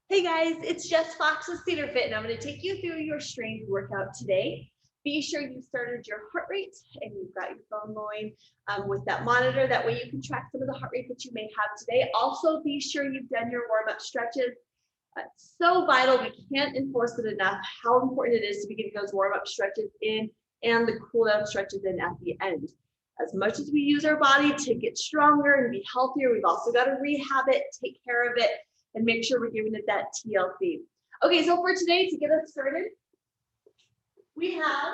Hey guys, it's Jess Fox with CedarFIT, and I'm going to take you through your strength workout today. Be sure you started your heart rate and you've got your phone going with that monitor. That way you can track some of the heart rate that you may have today. Also, be sure you've done your warm-up stretches. It's so vital. We can't enforce it enough how important it is to be getting those warm-up stretches in and the cool-down stretches in at the end. As much as we use our body to get stronger and be healthier, we've also got to rehab it, take care of it, and make sure we're giving it that TLC. Okay, so for today, to get us started, we have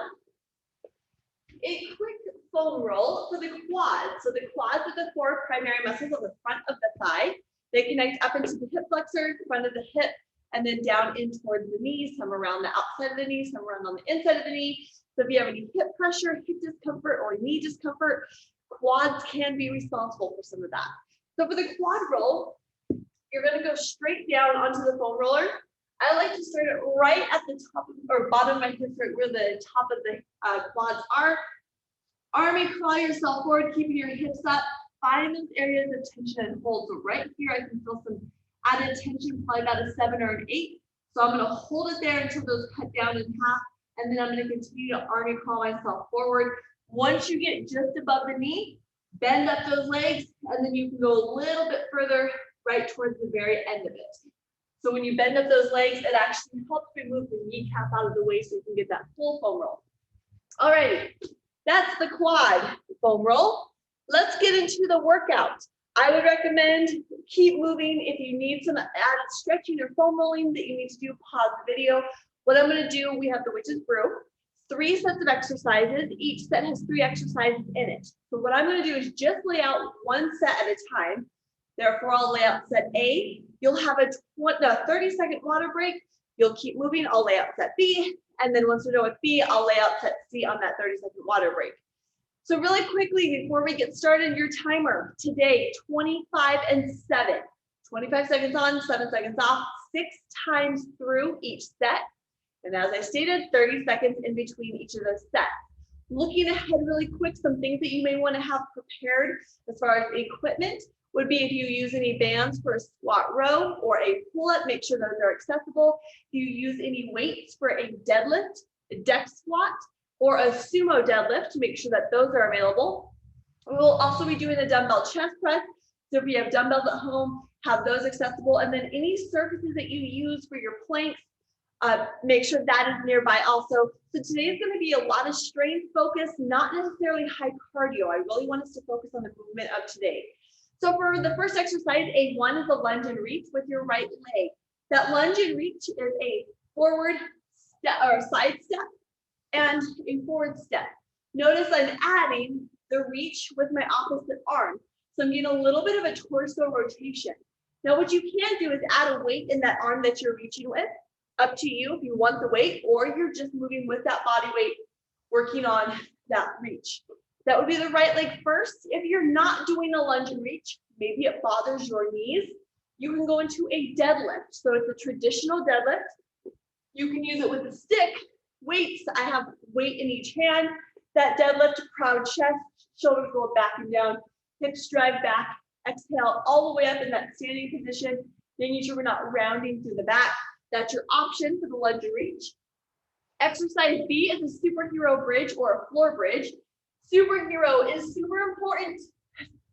a quick foam roll for the quads. So the quads are the four primary muscles on the front of the thigh. They connect up into the hip flexor, front of the hip, and then down in towards the knee, some around the outside of the knee, some around on the inside of the knee. So if you have any hip pressure, hip discomfort, or knee discomfort, quads can be responsible for some of that. So for the quad roll, you're going to go straight down onto the foam roller. I like to start it right at the top or bottom of my hips, right where the top of the quads are. Army crawl yourself forward, keeping your hips up. Find those areas of tension and hold. So right here, I can feel some added tension, probably about a 7 or an 8. So I'm going to hold it there until those cut down in half. And then I'm going to continue to army crawl myself forward. Once you get just above the knee, bend up those legs, and then you can go a little bit further right towards the very end of it. So when you bend up those legs, it actually helps remove the kneecap out of the way so you can get that full foam roll. All right, that's the quad foam roll. Let's get into the workout. I would recommend keep moving. If you need some added stretching or foam rolling that you need to do, pause the video. What I'm going to do, we have the Witch's Brew. 3 sets of exercises. Each set has 3 exercises in it. So what I'm going to do is just lay out one set at a time. Therefore, I'll lay out set A. You'll have a 30-second water break. You'll keep moving. I'll lay out set B. And then once we're done with B, I'll lay out set C on that 30-second water break. So really quickly, before we get started, your timer today, 25 and 7. 25 seconds on, 7 seconds off, 6 times through each set. And as I stated, 30 seconds in between each of those sets. Looking ahead really quick, some things that you may want to have prepared as far as equipment would be if you use any bands for a squat row or a pull-up, make sure those are accessible. If you use any weights for a deadlift, a deck squat, or a sumo deadlift, make sure that those are available. We will also be doing a dumbbell chest press. So if you have dumbbells at home, have those accessible. And then any surfaces that you use for your planks, make sure that is nearby also. So today is going to be a lot of strength focus, not necessarily high cardio. I really want us to focus on the movement of today. So for the first exercise, A1 is a lunge and reach with your right leg. That lunge and reach is a forward step or side step and a forward step. Notice I'm adding the reach with my opposite arm. So I'm getting a little bit of a torso rotation. Now what you can do is add a weight in that arm that you're reaching with. Up to you if you want the weight, or you're just moving with that body weight, working on that reach. That would be the right leg first. If you're not doing a lunge and reach, maybe it bothers your knees, you can go into a deadlift. So it's a traditional deadlift. You can use it with a stick, weights. I have weight in each hand. That deadlift, proud chest, shoulders go back and down, hips drive back, exhale all the way up in that standing position, making sure we're not rounding through the back. That's your option for the lunge and reach. Exercise B is a superhero bridge or a floor bridge. Superhero is super important.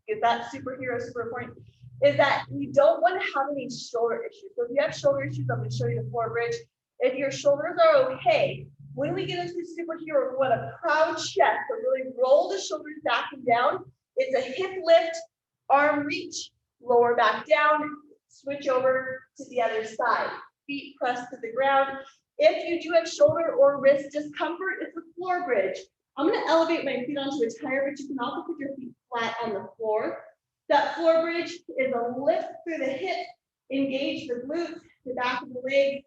Is that superhero super important? Is that you don't want to have any shoulder issues. So if you have shoulder issues, I'm going to show you the floor bridge. If your shoulders are okay, when we get into superhero, we want a proud chest. So really roll the shoulders back and down. It's a hip lift, arm reach, lower back down, switch over to the other side. Feet pressed to the ground. If you do have shoulder or wrist discomfort, it's a floor bridge. I'm going to elevate my feet onto a tire, but you can also put your feet flat on the floor. That floor bridge is a lift through the hip, engage the glutes, the back of the leg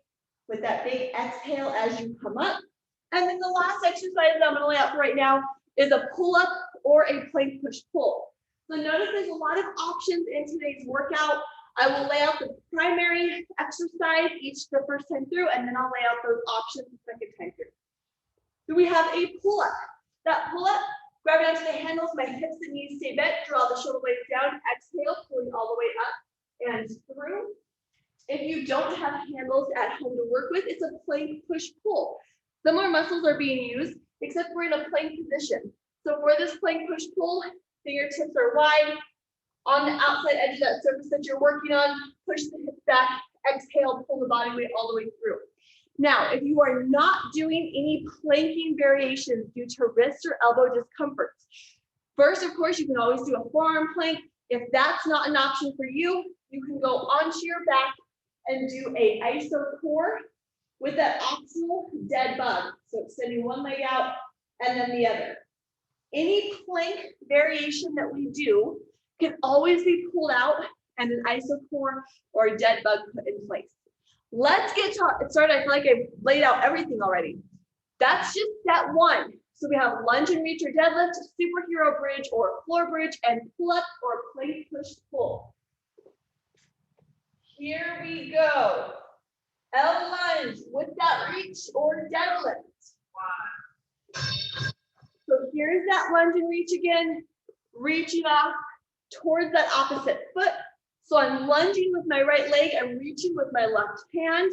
with that big exhale as you come up. And then the last exercise that I'm going to lay out for right now is a pull-up or a plank push-pull. So notice there's a lot of options in today's workout. I will lay out the primary exercise each the first time through, and then I'll lay out those options the second time through. So we have a pull-up. That pull-up, grab onto the handles, my hips and knees stay bent, draw the shoulder blades down, exhale, pulling all the way up and through. If you don't have handles at home to work with, it's a plank push-pull. Similar muscles are being used, except we're in a plank position. So for this plank push-pull, fingertips are wide. On the outside edge of that surface that you're working on, push the hips back, exhale, pull the body weight all the way through. Now, if you are not doing any planking variations due to wrist or elbow discomfort, first, of course, you can always do a forearm plank. If that's not an option for you, you can go onto your back and do a iso core with that optional dead bug. So extending one leg out and then the other. Any plank variation that we do can always be pulled out and an iso core or a dead bug put in place. Let's get started. I feel like I've laid out everything already. That's just step one. So we have lunge and reach or deadlift, superhero bridge or floor bridge, and pull up or plank push pull. Here we go. L lunge with that reach or deadlift. So here's that lunge and reach again, reaching off towards that opposite foot. So I'm lunging with my right leg and reaching with my left hand.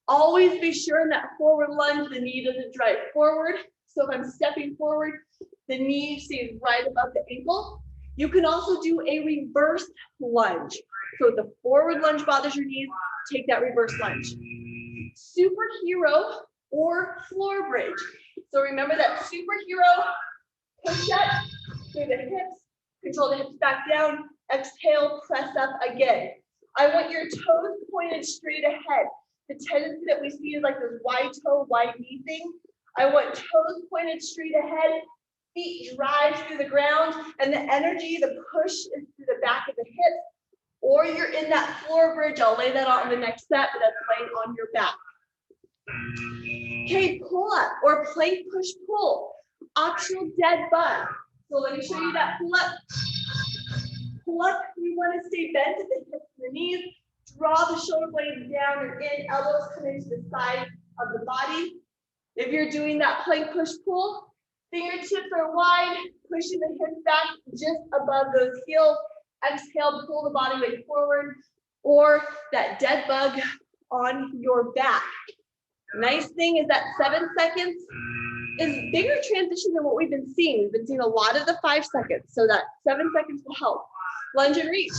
Always be sure in that forward lunge, the knee doesn't drive forward. So if I'm stepping forward, the knee stays right above the ankle. You can also do a reverse lunge. So if the forward lunge bothers your knees, take that reverse lunge. Superhero or floor bridge. So remember that superhero push up through the hips, control the hips back down, exhale, press up again. I want your toes pointed straight ahead. The tendency that we see is like this wide toe, wide knee thing. I want toes pointed straight ahead, feet drive through the ground, and the energy, the push is through the back of the hips, or you're in that floor bridge. I'll lay that out in the next step, but that's laying on your back. Okay, pull up or plank push pull, optional dead bug. So let me show you that pull up. Pull up, we want to stay bent at the hips and the knees. Draw the shoulder blades down or in, elbows come into the side of the body. If you're doing that plank push pull, fingertips are wide, pushing the hips back just above those heels. Exhale, pull the body weight forward, or that dead bug on your back. Nice thing is that 7 seconds is bigger transition than what we've been seeing. We've been seeing a lot of the 5 seconds, so that 7 seconds will help. Lunge and reach,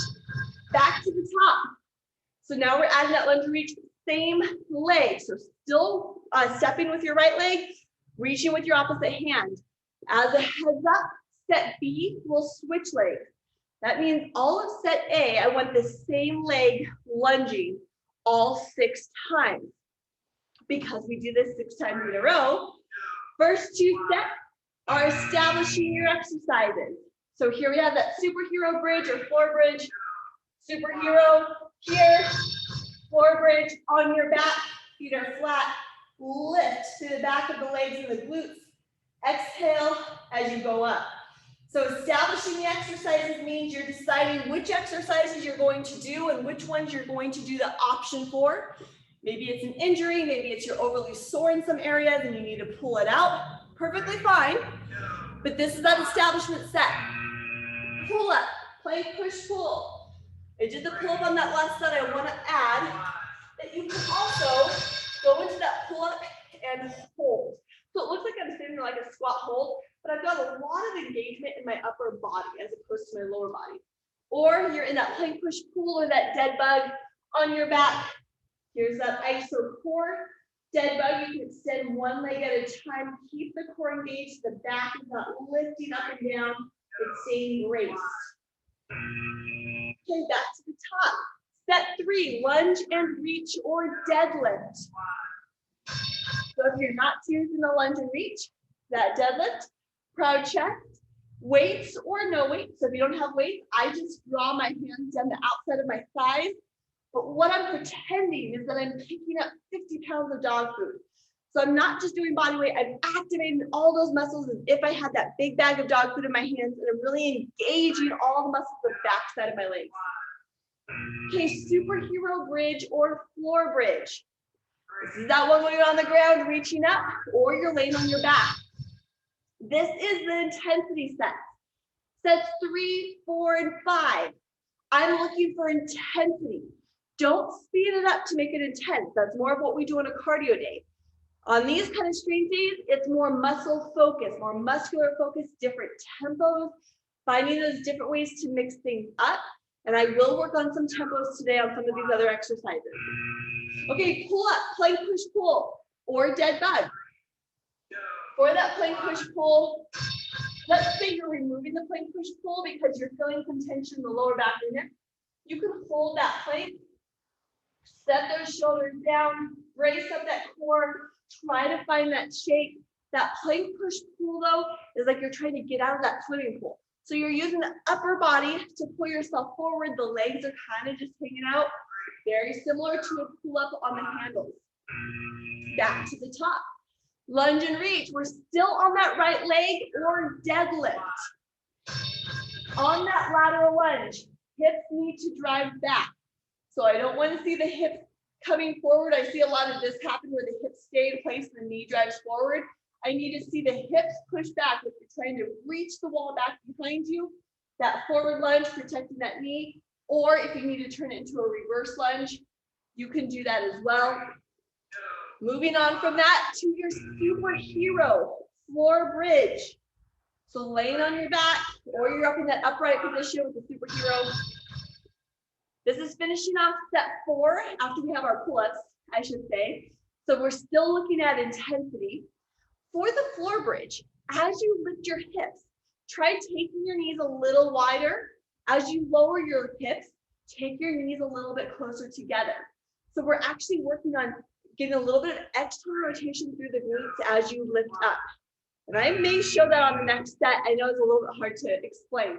back to the top. So now we're adding that lunge and reach, same leg. So still stepping with your right leg, reaching with your opposite hand. As a heads up, set B will switch legs. That means all of set A, I want the same leg lunging all 6 times. Because we do this 6 times in a row, first 2 steps are establishing your exercises. So here we have that superhero bridge or floor bridge. Superhero here, floor bridge on your back, feet are flat, lift to the back of the legs and the glutes. Exhale as you go up. So establishing the exercises means you're deciding which exercises you're going to do and which ones you're going to do the option for. Maybe it's an injury, maybe it's you're overly sore in some areas and you need to pull it out. Perfectly fine. But this is that establishment set. Pull up, plank push pull. I did the pull up on that last set. I want to add that you can also go into that pull up and hold. So it looks like I'm sitting there like a squat hold, but I've got a lot of engagement in my upper body as opposed to my lower body. Or you're in that plank push pull or that dead bug on your back. Here's that iso core. Dead bug, you can extend one leg at a time. Keep the core engaged. The back is not lifting up and down. It's staying braced. Okay, back to the top. Set 3, lunge and reach or deadlift. So if you're not using the lunge and reach, that deadlift, proud chest, weights or no weights. So if you don't have weights, I just draw my hands down the outside of my thighs. But what I'm pretending is that I'm picking up 50 pounds of dog food. So I'm not just doing body weight, I'm activating all those muscles as if I had that big bag of dog food in my hands, and I'm really engaging all the muscles of the back side of my legs. Okay, superhero bridge or floor bridge. This is that one where you're on the ground reaching up, or you're laying on your back. This is the intensity set. Sets 3, 4, and 5. I'm looking for intensity. Don't speed it up to make it intense. That's more of what we do on a cardio day. On these kind of strength days, it's more muscle focus, more muscular focus, different tempos, finding those different ways to mix things up. And I will work on some tempos today on some of these other exercises. Okay, pull up, plank push pull, or dead bug. For that plank push pull, let's say you're removing the plank push pull because you're feeling some tension in the lower back and neck. You can hold that plank, set those shoulders down, brace up that core, try to find that shape. That plank push pull though is like you're trying to get out of that swimming pool. So you're using the upper body to pull yourself forward. The legs are kind of just hanging out. Very similar to a pull up on the handles. Back to the top. Lunge and reach. We're still on that right leg or deadlift. On that lateral lunge, hips need to drive back. So I don't want to see the hips coming forward. I see a lot of this happen where the hips stay in place and the knee drives forward. I need to see the hips push back if you're trying to reach the wall back behind you. That forward lunge, protecting that knee. Or if you need to turn it into a reverse lunge, you can do that as well. Moving on from that to your superhero floor bridge. So laying on your back, or you're up in that upright position with the superhero. This is finishing off step 4 after we have our pull-ups, I should say. So we're still looking at intensity. For the floor bridge, as you lift your hips, try taking your knees a little wider. As you lower your hips, take your knees a little bit closer together. So we're actually working on getting a little bit of external rotation through the glutes as you lift up. And I may show that on the next set. I know it's a little bit hard to explain.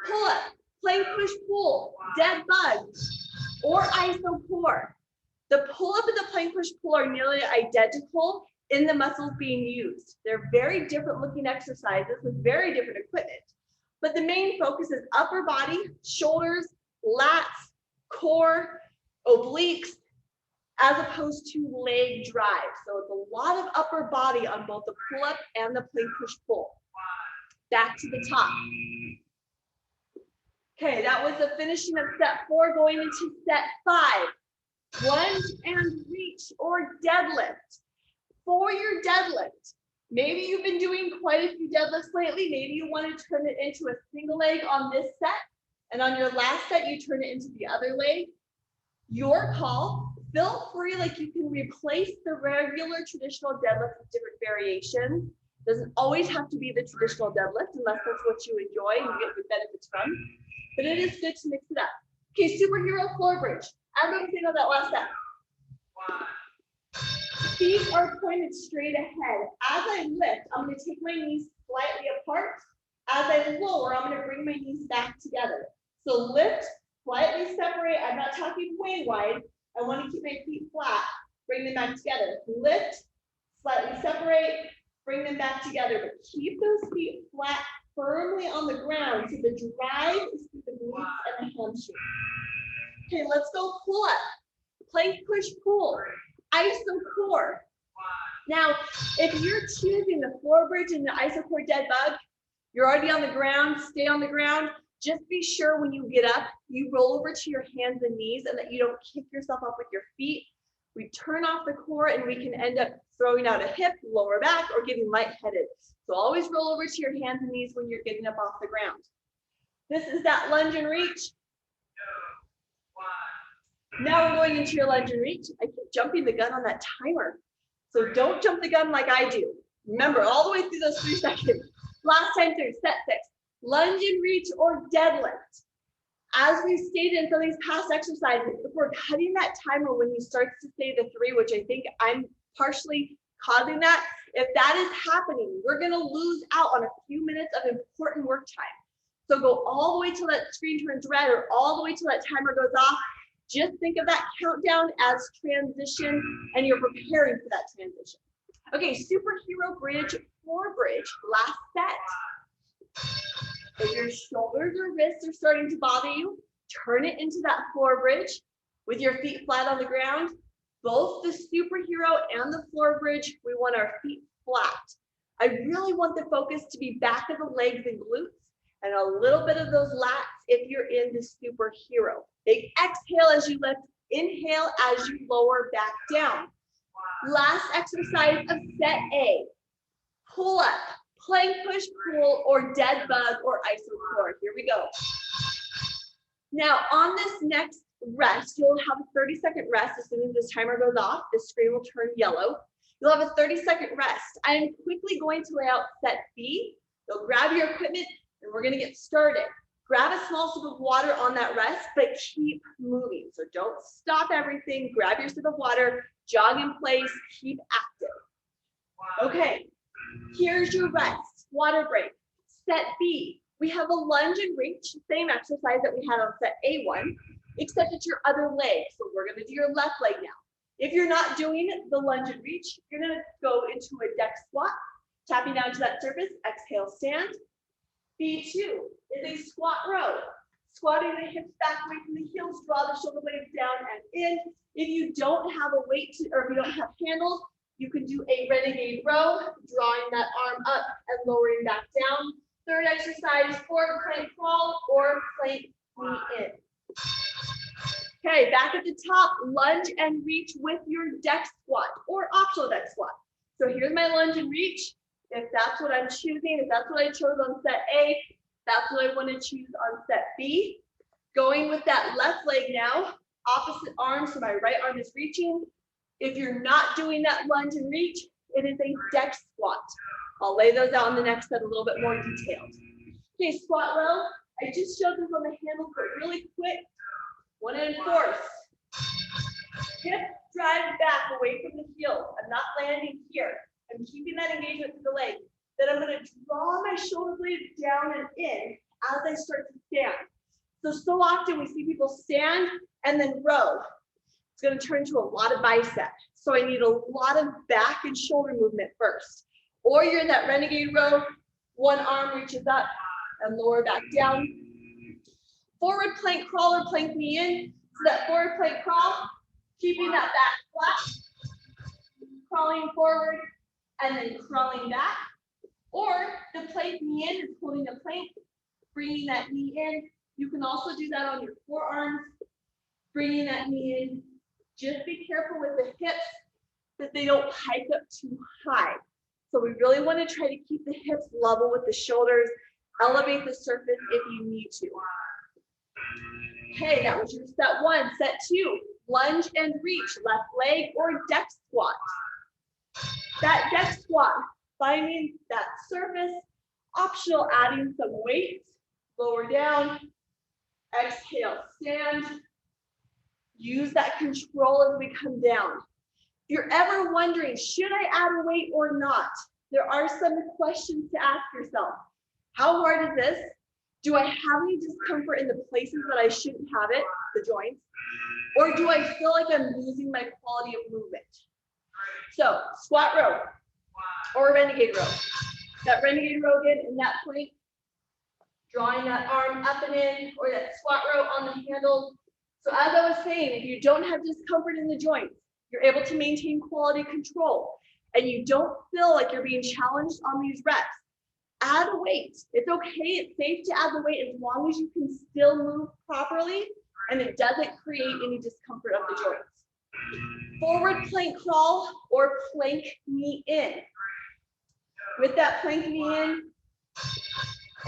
Pull up, plank push pull, dead bug, or iso core. The pull up and the plank push pull are nearly identical in the muscles being used. They're very different looking exercises with very different equipment. But the main focus is upper body, shoulders, lats, core, obliques, as opposed to leg drive. So it's a lot of upper body on both the pull-up and the plank push-pull. Back to the top. Okay, that was the finishing of step 4, going into step 5. Lunge and reach or deadlift. For your deadlift, maybe you've been doing quite a few deadlifts lately. Maybe you want to turn it into a single leg on this set, and on your last set, you turn it into the other leg. Your call. Feel free, like you can replace the regular traditional deadlift with different variations. Doesn't always have to be the traditional deadlift unless that's what you enjoy and you get the benefits from. But it is good to mix it up. Okay, superhero floor bridge. I'm going to think on that last step. Feet are pointed straight ahead. As I lift, I'm going to take my knees slightly apart. As I lower, I'm going to bring my knees back together. So lift, slightly separate. I'm not talking way wide. I want to keep my feet flat. Bring them back together. Lift, slightly separate, bring them back together. But keep those feet flat, firmly on the ground. So the drive is through the glutes and the hamstring. Okay, let's go pull up. Plank push pull. Iso core. Now, if you're choosing the floor bridge and the iso core dead bug, you're already on the ground, stay on the ground. Just be sure when you get up, you roll over to your hands and knees and that you don't kick yourself up with your feet. We turn off the core and we can end up throwing out a hip, lower back, or getting lightheaded. So always roll over to your hands and knees when you're getting up off the ground. This is that lunge and reach. Now we're going into your lunge and reach. I keep jumping the gun on that timer. So don't jump the gun like I do. Remember, all the way through those 3 seconds. Last time through, set 6. Lunge and reach or deadlift. As we stated in some of these past exercises, if we're cutting that timer when you start to say the 3, which I think I'm partially causing that, if that is happening, we're going to lose out on a few minutes of important work time. So go all the way till that screen turns red or all the way till that timer goes off. Just think of that countdown as transition and you're preparing for that transition. Okay, superhero bridge, floor bridge, last set. If your shoulders or wrists are starting to bother you, turn it into that floor bridge with your feet flat on the ground. Both the superhero and the floor bridge, we want our feet flat. I really want the focus to be back of the legs and glutes and a little bit of those lats if you're in the superhero. Big exhale as you lift, Inhale as you lower back down. Last exercise of set A. Pull up, plank push pull, or dead bug or iso core. Here we go. Now on this next rest, you'll have a 30-second rest. As soon as this timer goes off, the screen will turn yellow. You'll have a 30-second rest. I am quickly going to lay out set B. You'll grab your equipment and we're gonna get started. Grab a small sip of water on that rest, but keep moving. So don't stop everything. Grab your sip of water, jog in place, keep active. Okay, here's your rest, water break. Set B, we have a lunge and reach, same exercise that we had on set A1, except it's your other leg. So we're gonna do your left leg now. If you're not doing the lunge and reach, you're gonna go into a deck squat, tapping down to that surface, exhale, stand. B2 is a squat row. Squatting the hips back away from the heels, draw the shoulder blades down and in. If you don't have a weight or if you don't have handles, you can do a renegade row, drawing that arm up and lowering back down. Third exercise, forward plank crawl or plank knee in. Okay, back at the top, lunge and reach with your deck squat or optional deck squat. So here's my lunge and reach. If that's what I'm choosing, if that's what I chose on set A, that's what I want to choose on set B. Going with that left leg now, opposite arm, so my right arm is reaching. If you're not doing that lunge and reach, it is a deck squat. I'll lay those out in the next set a little bit more detailed. Okay, squat row. I just showed this on the handle, but really quick. 1 and force. Hip drive back away from the heels. I'm not landing here. I'm keeping that engagement to the leg. Then I'm going to draw my shoulder blades down and in as I start to stand. So often we see people stand and then row. It's going to turn into a lot of bicep. So I need a lot of back and shoulder movement first. Or you're in that renegade row, one arm reaches up and lower back down. Forward plank crawl or plank knee in. So that forward plank crawl, keeping that back flat, crawling forward, and then crawling back. Or the plank knee in is holding the plank, bringing that knee in. You can also do that on your forearms, bringing that knee in. Just be careful with the hips that they don't hike up too high. So we really want to try to keep the hips level with the shoulders, elevate the surface if you need to. Okay, that was your set 1. Set 2, lunge and reach, left leg or deck squat. That deck squat, finding that surface, optional adding some weight, lower down, exhale, stand. Use that control as we come down. If you're ever wondering, should I add a weight or not? There are some questions to ask yourself. How hard is this? Do I have any discomfort in the places that I shouldn't have it, the joints? Or do I feel like I'm losing my quality of movement? So squat row or renegade row. That renegade row again in that point, drawing that arm up and in, or that squat row on the handles. So as I was saying, if you don't have discomfort in the joints, you're able to maintain quality control, and you don't feel like you're being challenged on these reps, add a weight. It's okay, it's safe to add the weight as long as you can still move properly and it doesn't create any discomfort of the joints. Forward plank crawl or plank knee in. With that plank knee in,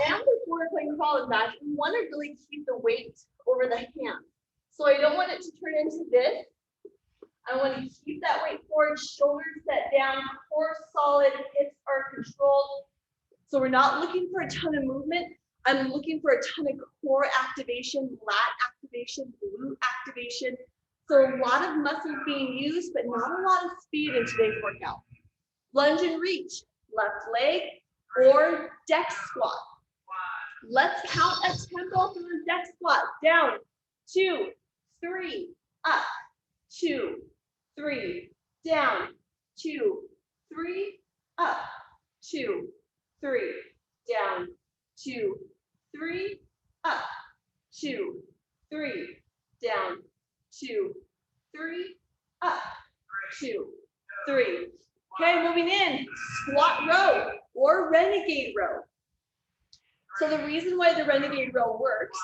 and the forward plank crawl is back, we want to really keep the weight over the hand. So I don't want it to turn into this. I want to keep that weight forward, shoulders set down, core solid, hips are controlled. So we're not looking for a ton of movement. I'm looking for a ton of core activation, lat activation, glute activation. So a lot of muscles being used, but not a lot of speed in today's workout. Lunge and reach, left leg or deck squat. Let's count a tempo for the deck squat. Down, 2, 3, up, 2, 3, down, 2, 3, up, 2, 3, down, 2, 3, up, 2, 3, down, 2, 3, up, 2, 3. Okay, moving in, squat row or renegade row. So the reason why the renegade row works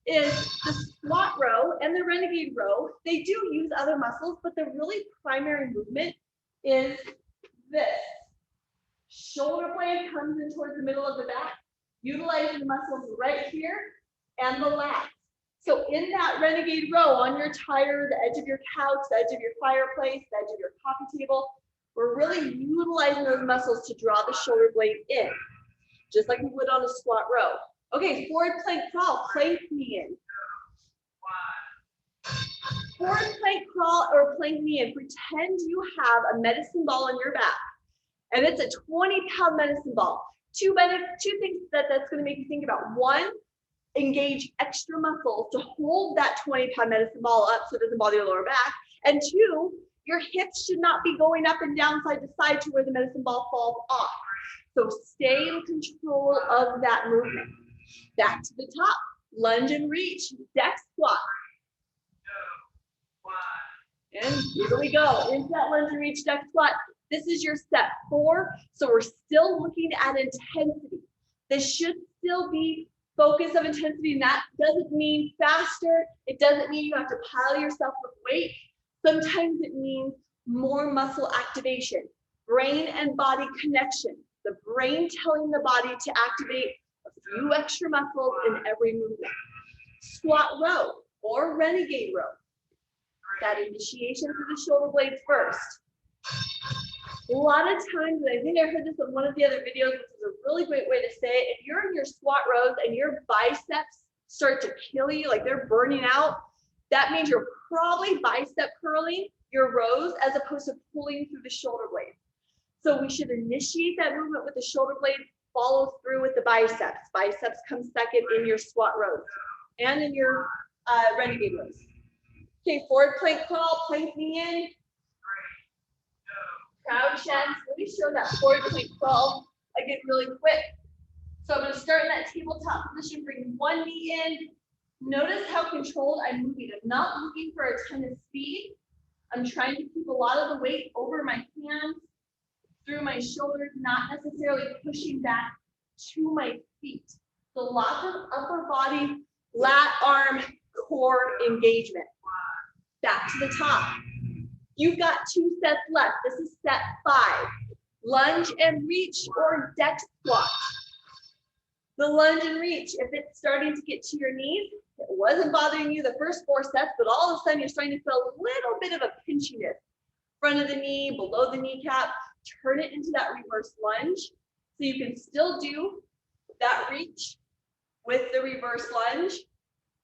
is the squat row and the renegade row. They do use other muscles, but the really primary movement is this. Shoulder blade comes in towards the middle of the back, utilizing the muscles right here and the lats. So in that renegade row, on your tire, the edge of your couch, the edge of your fireplace, the edge of your coffee table, we're really utilizing those muscles to draw the shoulder blade in, just like we would on a squat row. Okay, forward plank crawl, plank knee in. Forward plank crawl or plank knee in. Pretend you have a medicine ball on your back, and it's a 20-pound medicine ball. Two things that's going to make you think about. One, engage extra muscles to hold that 20-pound medicine ball up so it doesn't bother your lower back. And two, your hips should not be going up and down side to side to where the medicine ball falls off. So stay in control of that movement. Back to the top, lunge and reach, deck squat. And here we go, into that lunge and reach, deck squat. This is your step 4, so we're still looking at intensity. This should still be focus of intensity, and that doesn't mean faster. It doesn't mean you have to pile yourself with weight. Sometimes it means more muscle activation, brain and body connection. The brain telling the body to activate a few extra muscles in every movement. Squat row or renegade row. That initiation through the shoulder blades first. A lot of times, and I think I heard this in one of the other videos, which is a really great way to say it, if you're in your squat rows and your biceps start to kill you, like they're burning out, that means you're probably bicep curling your rows as opposed to pulling through the shoulder blades. So we should initiate that movement with the shoulder blades, follow through with the biceps. Biceps come second in your squat rows and in your renegade rows. Okay, forward plank crawl, plank knee in. Proud chest. Let me show that forward plank crawl again really quick. So I'm going to start in that tabletop position, bring one knee in. Notice how controlled I'm moving. I'm not looking for a ton of speed. I'm trying to keep a lot of the weight over my hands, through my shoulders, not necessarily pushing back to my feet. So lots of upper body, lat, arm, core engagement. Back to the top. You've got 2 sets left. This is set 5. Lunge and reach or deck squat. The lunge and reach, if it's starting to get to your knees, it wasn't bothering you the first 4 sets, but all of a sudden you're starting to feel a little bit of a pinchiness. Front of the knee, below the kneecap, turn it into that reverse lunge. So you can still do that reach with the reverse lunge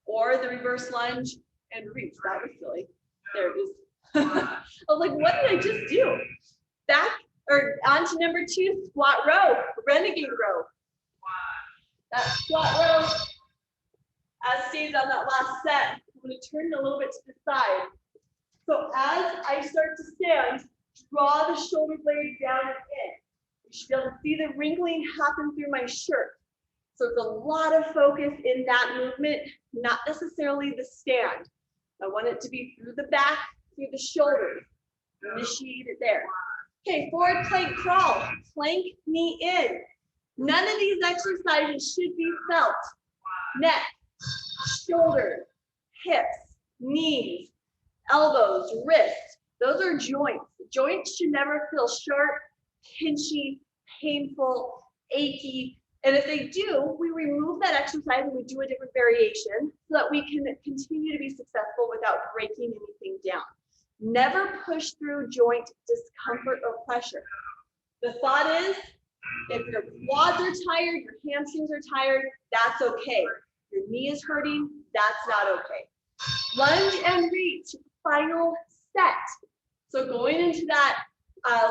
or the reverse lunge and reach. That was silly. There it is. I was like, what did I just do? Back or on to number 2, squat row, renegade row. That squat row, as stated on that last set, I'm going to turn it a little bit to the side. So as I start to stand, draw the shoulder blade down and in. You should be able to see the wrinkling happen through my shirt. So it's a lot of focus in that movement, not necessarily the stand. I want it to be through the back, through the shoulders. Initiate it there. Okay, forward plank crawl, plank knee in. None of these exercises should be felt. Neck, shoulders, hips, knees, elbows, wrists. Those are joints. Joints should never feel sharp, pinchy, painful, achy. And if they do, we remove that exercise and we do a different variation so that we can continue to be successful without breaking anything down. Never push through joint discomfort or pressure. The thought is, if your quads are tired, your hamstrings are tired, that's okay. Your knee is hurting, that's not okay. Lunge and reach, final set. So going into that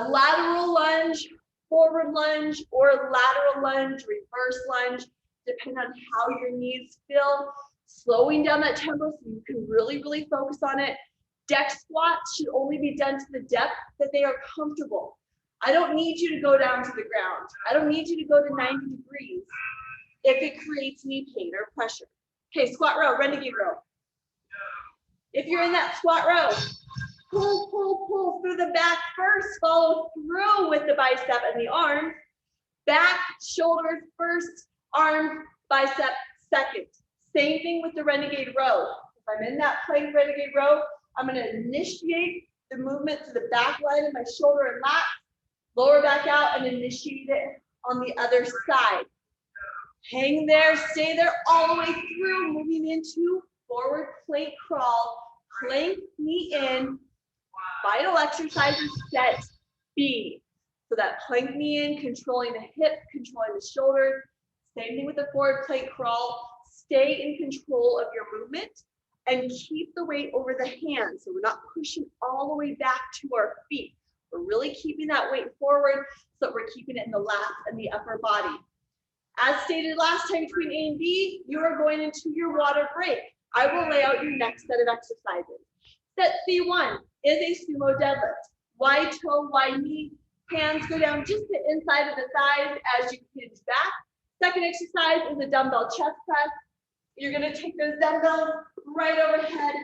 lateral lunge, forward lunge, or lateral lunge, reverse lunge, depending on how your knees feel. Slowing down that tempo so you can really, really focus on it. Deck squats should only be done to the depth that they are comfortable. I don't need you to go down to the ground. I don't need you to go to 90 degrees if it creates knee pain or pressure. Okay, squat row, renegade row. If you're in that squat row, pull, pull, pull through the back first, follow through with the bicep and the arms. Back, shoulders first, arms, bicep second. Same thing with the renegade row. If I'm in that plank renegade row, I'm going to initiate the movement to the back line of my shoulder and lat, lower back out, and initiate it on the other side. Hang there, stay there all the way through, moving into forward plank crawl, plank knee in, final exercise is set B. So that plank knee in, controlling the hip, controlling the shoulder. Same thing with the forward plank crawl. Stay in control of your movement and keep the weight over the hands. So we're not pushing all the way back to our feet. We're really keeping that weight forward so that we're keeping it in the lats and the upper body. As stated last time between A and B, you are going into your water break. I will lay out your next set of exercises. Set C1 is a sumo deadlift. Wide toe, wide knee, hands go down just the inside of the thighs as you hinge back. Second exercise is a dumbbell chest press. You're going to take those dumbbells right overhead,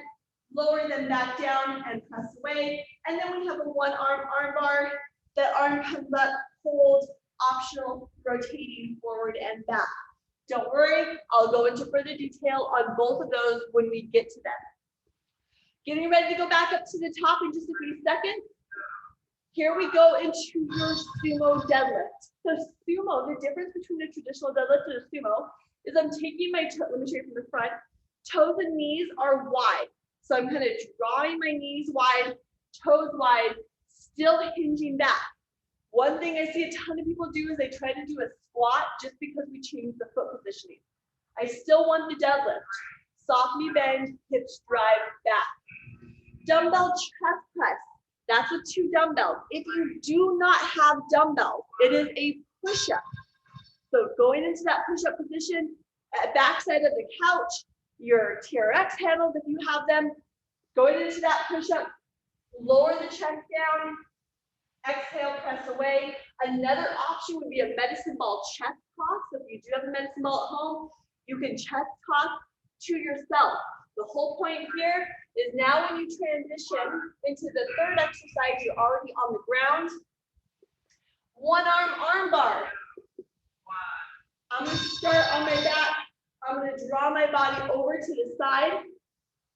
lower them back down and press away. And then we have a one arm arm bar. The arm comes up, hold, optional, rotating forward and back. Don't worry, I'll go into further detail on both of those when we get to them. Getting ready to go back up to the top in just a few seconds. Here we go into your sumo deadlift. So sumo, the difference between a traditional deadlift and a sumo is I'm taking my toe, let me show you from the front, toes and knees are wide. So I'm kind of drawing my knees wide, toes wide, still hinging back. One thing I see a ton of people do is they try to do a squat just because we changed the foot positioning. I still want the deadlift. Soft knee bend, hips drive back. Dumbbell chest press. That's with 2 dumbbells. If you do not have dumbbells, it is a push-up. So going into that push-up position, at backside of the couch, your TRX handles if you have them, going into that push-up, lower the chest down, exhale, press away. Another option would be a medicine ball chest toss. So if you do have a medicine ball at home, you can chest toss to yourself. The whole point here is now when you transition into the third exercise, you're already on the ground. One arm arm bar. I'm going to start on my back. I'm going to draw my body over to the side.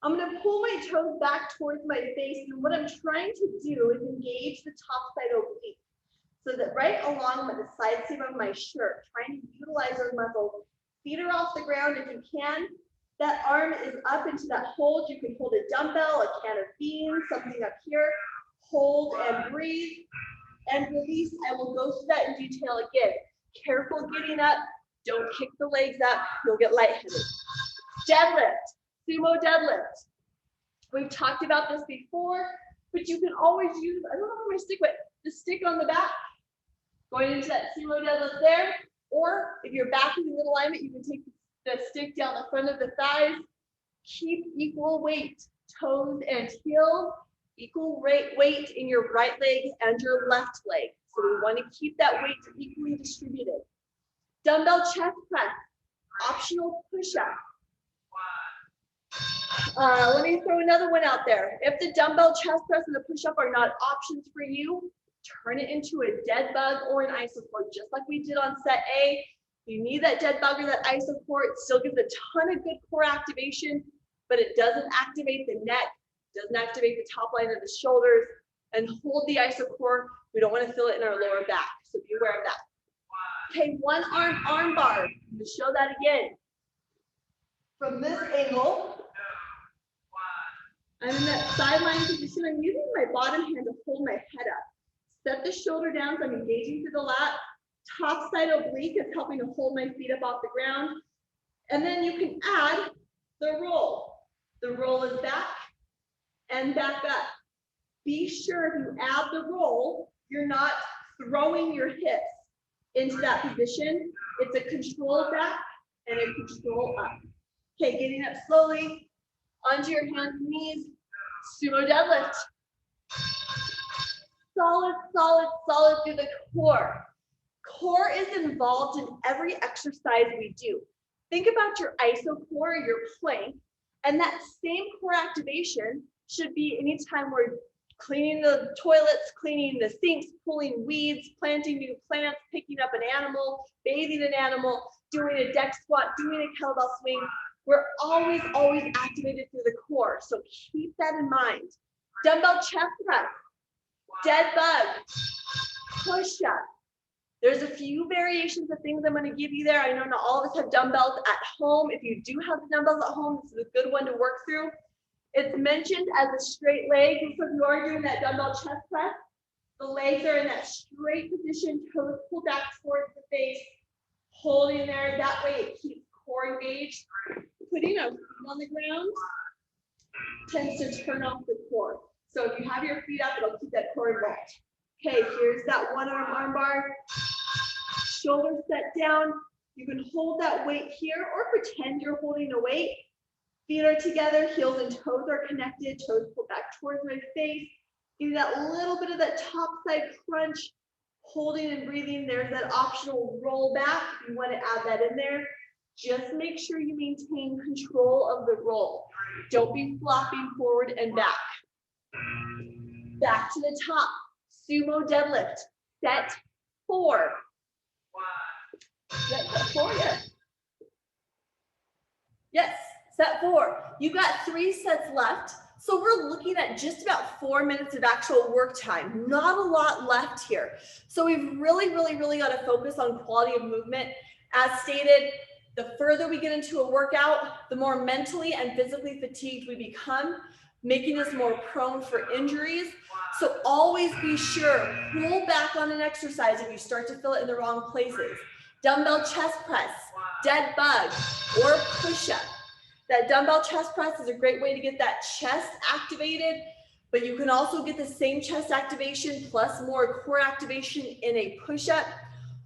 I'm going to pull my toes back towards my face. And what I'm trying to do is engage the top side oblique. So that right along with the side seam of my shirt, trying to utilize those muscles. Feet are off the ground if you can. That arm is up into that hold. You can hold a dumbbell, a can of beans, something up here. Hold and breathe and release. I will go through that in detail again. Careful getting up. Don't kick the legs up. You'll get lightheaded. Deadlift, sumo deadlift. We've talked about this before, but you can always use, I don't know where my stick went, the stick on the back, going into that sumo deadlift there. Or if your back is in good alignment, you can take the stick down the front of the thighs. Keep equal weight, toes and heels, equal weight in your right leg and your left leg. So we want to keep that weight equally distributed. Dumbbell chest press, optional push-up. Let me throw another one out there. If the dumbbell chest press and the push-up are not options for you, turn it into a dead bug or an isocore, just like we did on set A. You need that dead bug or that isocore. It still gives a ton of good core activation, but it doesn't activate the neck, doesn't activate the top line of the shoulders, and hold the isocore. We don't want to feel it in our lower back, so be aware of that. Okay, one arm arm bar. I'm going to show that again. From this angle, I'm in that sideline position. I'm using my bottom hand to hold my head up. Set the shoulder down so I'm engaging through the lat. Top side oblique is helping to hold my feet up off the ground. And then you can add the roll. The roll is back and back up. Be sure if you add the roll, you're not throwing your hips into that position. It's a control back and a control up. Okay, getting up slowly onto your hands and knees. Sumo deadlift. Solid, solid, solid through the core. Core is involved in every exercise we do. Think about your isocore, your plank, and that same core activation should be anytime we're cleaning the toilets, cleaning the sinks, pulling weeds, planting new plants, picking up an animal, bathing an animal, doing a deck squat, doing a kettlebell swing. We're always, always activated through the core. So keep that in mind. Dumbbell chest press, dead bug, push up. There's a few variations of things I'm going to give you there. I know not all of us have dumbbells at home. If you do have the dumbbells at home, this is a good one to work through. It's mentioned as a straight leg. So if you are doing that dumbbell chest press, the legs are in that straight position, toes pulled back towards the face, holding there. That way it keeps core engaged. Putting our feet on the ground tends to turn off the core. So if you have your feet up, it'll keep that core involved. Okay, here's that one arm arm bar. Shoulders set down. You can hold that weight here or pretend you're holding a weight. Feet are together, heels and toes are connected, toes pulled back towards my face. Give you that little bit of that top side crunch, holding and breathing. There's that optional roll back. If you want to add that in there, just make sure you maintain control of the roll. Don't be flopping forward and back. Back to the top. Sumo deadlift. Set 4. Set 4, yes. Yes, set 4. You've got 3 sets left. So we're looking at just about 4 minutes of actual work time. Not a lot left here. So we've really got to focus on quality of movement. As stated, the further we get into a workout, the more mentally and physically fatigued we become, making us more prone for injuries. So always be sure, pull back on an exercise if you start to feel it in the wrong places. Dumbbell chest press, dead bug, or push-up. That dumbbell chest press is a great way to get that chest activated, but you can also get the same chest activation plus more core activation in a push-up.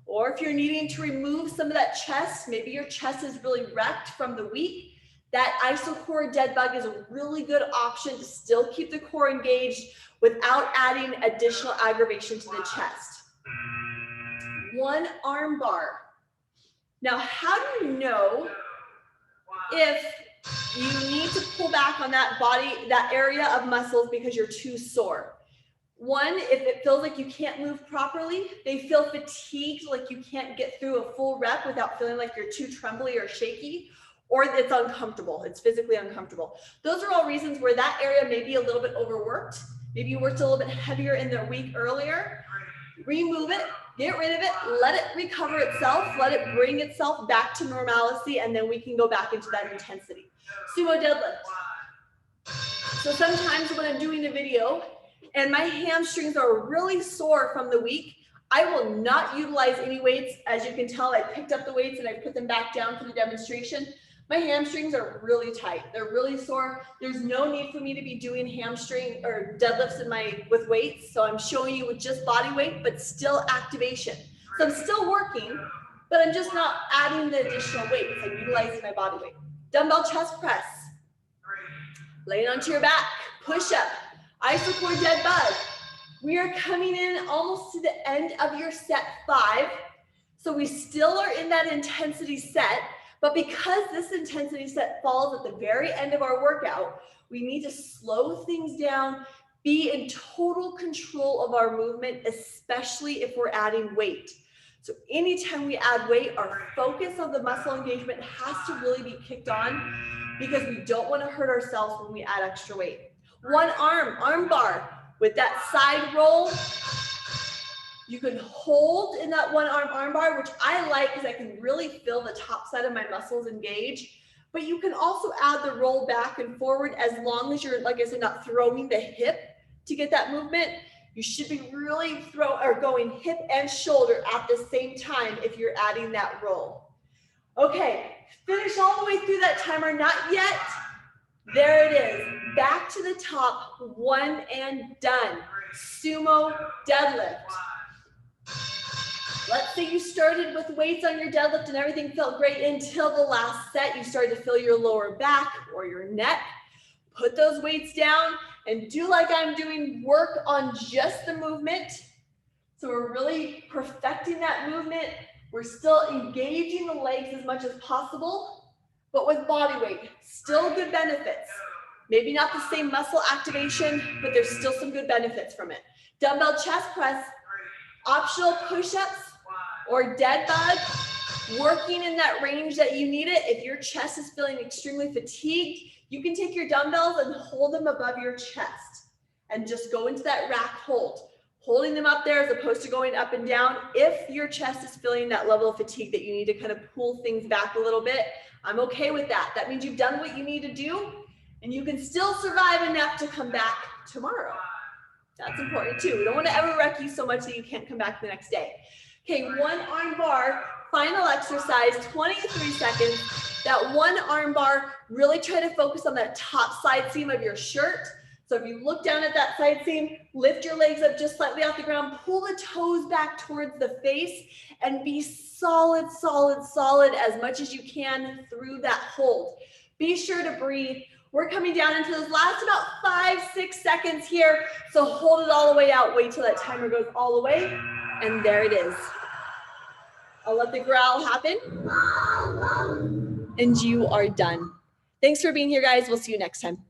Or if you're needing to remove some of that chest, maybe your chest is really wrecked from the week, that isocore dead bug is a really good option to still keep the core engaged without adding additional aggravation to the chest. One arm bar. Now, how do you know if you need to pull back on that body, that area of muscles because you're too sore? One, if it feels like you can't move properly, they feel fatigued, like you can't get through a full rep without feeling like you're too trembly or shaky, or it's uncomfortable, it's physically uncomfortable. Those are all reasons where that area may be a little bit overworked. Maybe you worked a little bit heavier in the week earlier. Remove it, get rid of it, let it recover itself, let it bring itself back to normalcy, and then we can go back into that intensity. Sumo deadlift. So sometimes when I'm doing a video and my hamstrings are really sore from the week, I will not utilize any weights. As you can tell, I picked up the weights and I put them back down for the demonstration. My hamstrings are really tight. They're really sore. There's no need for me to be doing hamstring or deadlifts with weights. So I'm showing you with just body weight, but still activation. So I'm still working, but I'm just not adding the additional weights. I'm utilizing my body weight. Dumbbell chest press. Laying onto your back. Push up. Isocore dead bug. We are coming in almost to the end of your set 5. So we still are in that intensity set, but because this intensity set falls at the very end of our workout, we need to slow things down, be in total control of our movement, especially if we're adding weight. So anytime we add weight, our focus of the muscle engagement has to really be kicked on because we don't want to hurt ourselves when we add extra weight. One arm bar with that side roll. You can hold in that one arm bar, which I like because I can really feel the top side of my muscles engage. But you can also add the roll back and forward as long as you're, like I said, not throwing the hip to get that movement. You should be really going hip and shoulder at the same time if you're adding that roll. Okay, finish all the way through that timer, not yet. There it is, back to the top, one and done. Sumo deadlift. Let's say you started with weights on your deadlift and everything felt great until the last set. You started to feel your lower back or your neck. Put those weights down and do like I'm doing, work on just the movement. So we're really perfecting that movement. We're still engaging the legs as much as possible, but with body weight, still good benefits. Maybe not the same muscle activation, but there's still some good benefits from it. Dumbbell chest press, optional push-ups or dead bug, working in that range that you need it. If your chest is feeling extremely fatigued, you can take your dumbbells and hold them above your chest and just go into that rack hold, holding them up there as opposed to going up and down. If your chest is feeling that level of fatigue that you need to kind of pull things back a little bit, I'm okay with that. That means you've done what you need to do and you can still survive enough to come back tomorrow. That's important too. We don't want to ever wreck you so much that you can't come back the next day. Okay, one arm bar, final exercise, 23 seconds. That one arm bar, really try to focus on that top side seam of your shirt. So if you look down at that side seam, lift your legs up just slightly off the ground, pull the toes back towards the face, and be solid, solid, solid as much as you can through that hold. Be sure to breathe. We're coming down into those last about 5-6 seconds here. So hold it all the way out. Wait till that timer goes all the way. And there it is. I'll let the growl happen. And you are done. Thanks for being here, guys. We'll see you next time.